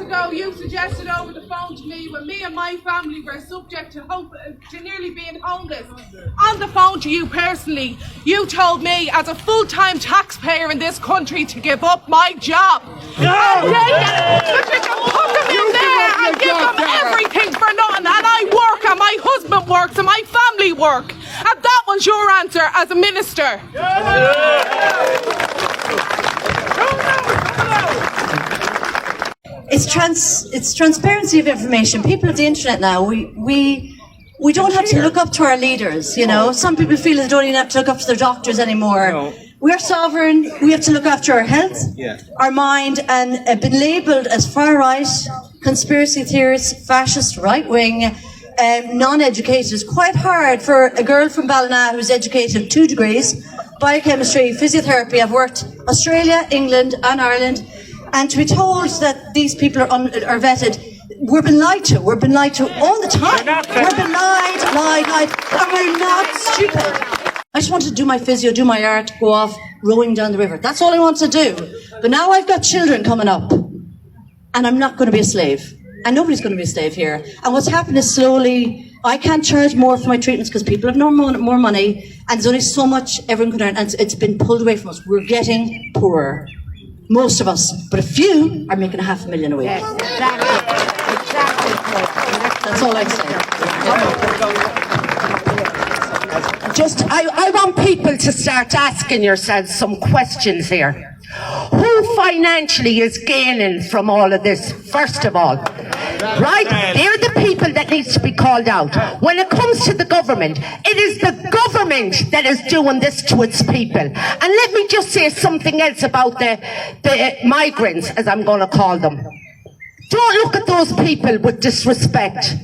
ago, you suggested over the phone to me when me and my family were subject to nearly being homeless. On the phone to you personally, you told me as a full-time taxpayer in this country to give up my job. And then you can put them in there and give them everything for nothing. And I work, and my husband works, and my family work. And that was your answer as a minister. It's transparency of information. People of the internet now, we don't have to look up to our leaders, you know. Some people feel they don't even have to look up to their doctors anymore. No. We're sovereign. We have to look after our health, our mind, and been labelled as far right, conspiracy theorists, fascist, right wing, non-educated. It's quite hard for a girl from Ballina who's educated 2 degrees, biochemistry, physiotherapy. I've worked Australia, England, and Ireland. And to be told that these people are vetted, we're been lied to. We're been lied to all the time. We're been lied, and we're not stupid. I just wanted to do my physio, do my art, go off rowing down the river. That's all I want to do. But now I've got children coming up, and I'm not going to be a slave. And nobody's going to be a slave here. And what's happened is slowly, I can't charge more for my treatments because people have more money, and there's only so much everyone can earn, and it's been pulled away from us. We're getting poorer. Most of us, but a few are making $500,000 a week. Yes, exactly. That's all I'm saying. I want people to start asking yourselves some questions here. Who financially is gaining from all of this, first of all? Right? They're the people that needs to be called out. When it comes to the government, it is the government that is doing this to its people. And let me just say something else about the migrants, as I'm going to call them. Don't look at those people with disrespect.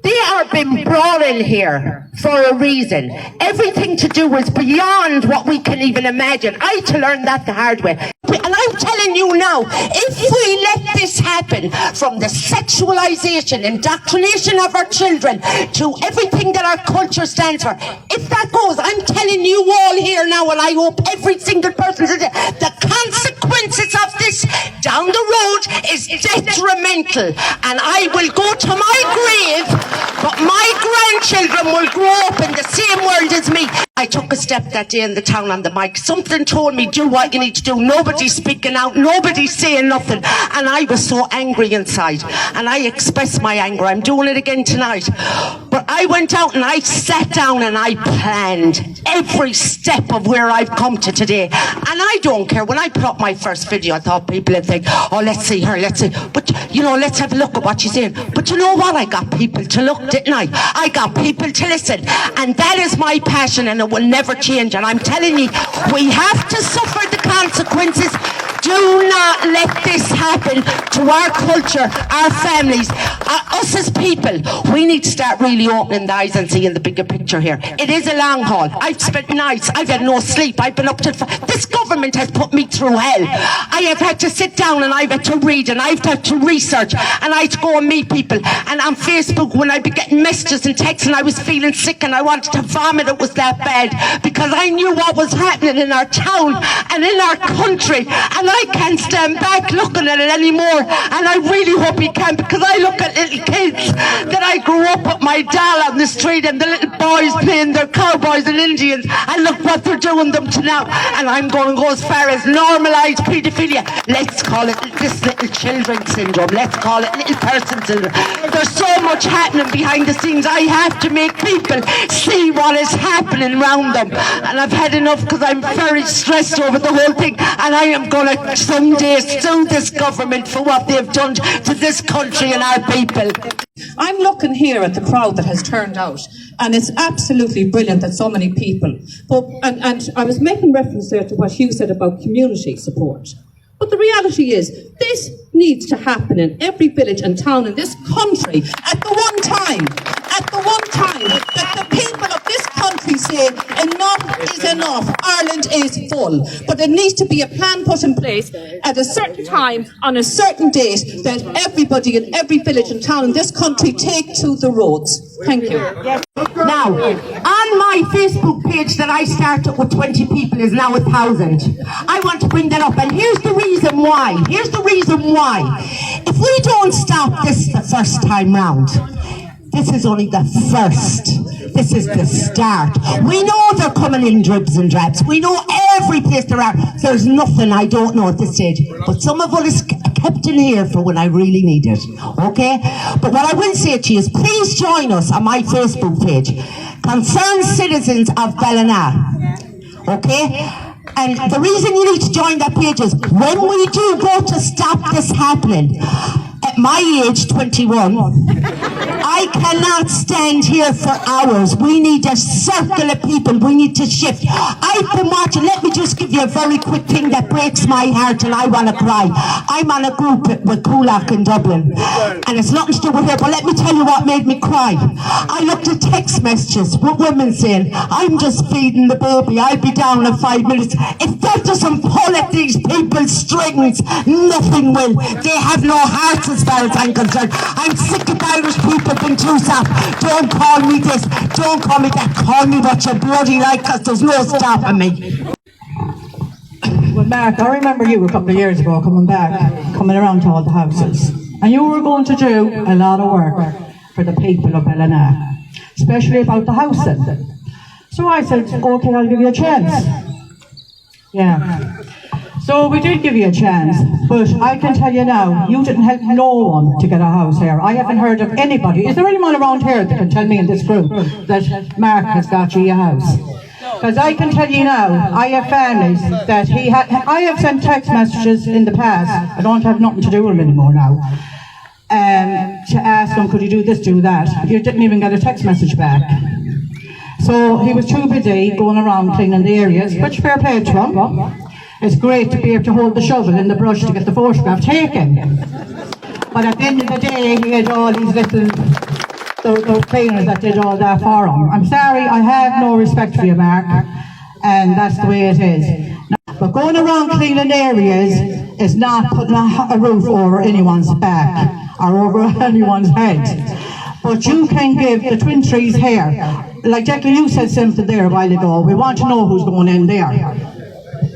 They are being brought in here for a reason. Everything to do is beyond what we can even imagine. I had to learn that the hard way. And I'm telling you now, if we let this happen, from the sexualization, indoctrination of our children, to everything that our culture stands for, if that goes, I'm telling you all here now, and I hope every single person says it, the consequences of this down the road is detrimental. And I will go to my grave, but my grandchildren will grow up in the same world as me. I took a step that day in the town on the mic. Something told me, do what you need to do. Nobody's speaking out. Nobody's saying nothing. And I was so angry inside. And I expressed my anger. I'm doing it again tonight. But I went out and I sat down and I planned every step of where I've come to today. And I don't care. When I put up my first video, I thought people would think, oh, let's see her, let's see. But, you know, let's have a look at what she's saying. But you know what? I got people to look, didn't I? I got people to listen. And that is my passion, and it will never change. And I'm telling you, we have to suffer the consequences. Do not let this happen to our culture, our families, us as people. We need to start really opening the eyes and seeing the bigger picture here. It is a long haul. I've spent nights, I've had no sleep, I've been up to... This government has put me through hell. I have had to sit down and I've had to read and I've had to research and I had to go and meet people. And on Facebook, when I'd be getting messages and texts and I was feeling sick and I wanted to vomit, it was that bad, because I knew what was happening in our town and in our country, and I can't stand back looking at it anymore. And I really hope he can, because I look at little kids that I grew up with my dad on the street, and the little boys playing their cowboys and Indians, and look what they're doing them to now. And I'm going to go as far as normalised paedophilia. Let's call it this little children syndrome. Let's call it little person syndrome. There's so much happening behind the scenes. I have to make people see what is happening around them. And I've had enough, because I'm very stressed over the whole thing, and I am going to someday sue this government for what they've done to this country and our people. I'm looking here at the crowd that has turned out, and it's absolutely brilliant that so many people, and I was making reference there to what Hugh said about community support. But the reality is, this needs to happen in every village and town in this country at the one time that the people of this country say enough is enough. Ireland is full. But there needs to be a plan put in place at a certain time, on a certain date, that everybody in every village and town in this country take to the roads. Thank you. Now, on my Facebook page that I started with 20 people is now 1,000. I want to bring that up, and here's the reason why. Here's the reason why. If we don't stop this the first time round, this is only the first. This is the start. We know they're coming in dribs and drabs. We know every place there are. There's nothing I don't know at this stage. But some of it is kept in here for when I really need it. Okay? But what I will say to you is please join us on my Facebook page. Concerned Citizens of Ballina. Okay? And the reason you need to join that page is when we do go to stop this happening, at my age, 21, I cannot stand here for hours. We need a circle of people. We need to shift. I've been watching. Let me just give you a very quick thing that breaks my heart and I want to cry. I'm on a group with Kulak in Dublin. And it's nothing to do with here, but let me tell you what made me cry. I looked at text messages with women saying, I'm just feeding the baby. I'll be down in 5 minutes. If that doesn't pull at these people's strings, nothing will. They have no hearts as far as I'm concerned. I'm sick of Irish people being too soft. Don't call me this, don't call me that. Call me what you bloody like, because there's no stopping me. Well, Mark, I remember you a couple of years ago coming around to all the houses. And you were going to do a lot of work for the people of Ballina, especially about the housing. So I said, okay, I'll give you a chance. Yeah. So we did give you a chance, but I can tell you now, you didn't help no one to get a house here. I haven't heard of anybody. Is there anyone around here that can tell me in this group that Mark has got you a house? Because I can tell you now, I have families that I have sent text messages in the past. I don't have nothing to do with them anymore now. To ask him, could you do this, do that? You didn't even get a text message back. So he was too busy going around cleaning the areas, which fair play to him. It's great to be able to hold the shovel in the brush to get the photograph taken. But at the end of the day, he had all these little those cleaners that did all that for him. I'm sorry, I have no respect for you, Mark, and that's the way it is. But going around cleaning areas is not putting a roof over anyone's back or over anyone's head. But you can give the Twin Trees here, like Jackie, you said something there a while ago, we want to know who's going in there.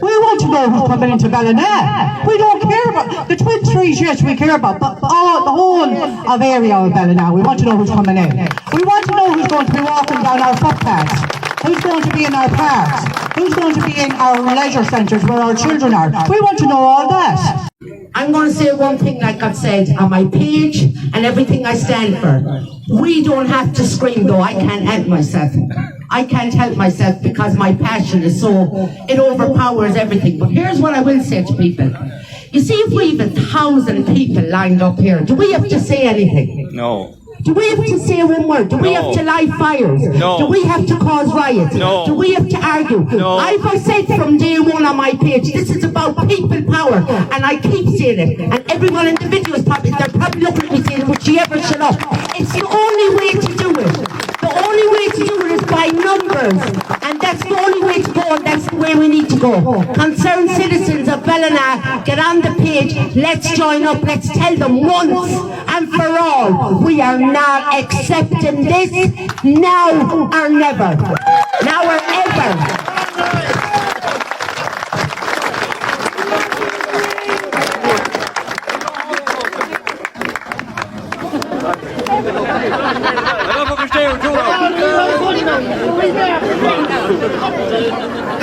We want to know who's coming into Ballina. We don't care about the Twin Trees, yes, we care about, but the whole of area of Ballina, we want to know who's coming in. We want to know who's going to be walking down our footpaths, who's going to be in our parks, who's going to be in our leisure centres where our children are. We want to know all that. I'm going to say one thing like I've said on my page and everything I stand for. We don't have to scream though, I can't help myself. I can't help myself because my passion is so, it overpowers everything. But here's what I will say to people. You see, if we have 1,000 people lined up here, do we have to say anything? No. Do we have to say one word? Do we have to light fires? No. Do we have to cause riots? No. Do we have to argue? No. I've said from day one on my page, this is about people power, and I keep saying it. And everyone in the video is probably, they're probably looking at me saying, would she ever shut up? It's the only way to do it. The only way to do it is by numbers, and that's the only way to go, and that's the way we need to go. Concerned citizens of Ballina, get on the page, let's join up, let's tell them once and for all, we are not accepting this now or never. Now or ever. I don't understand what's going on.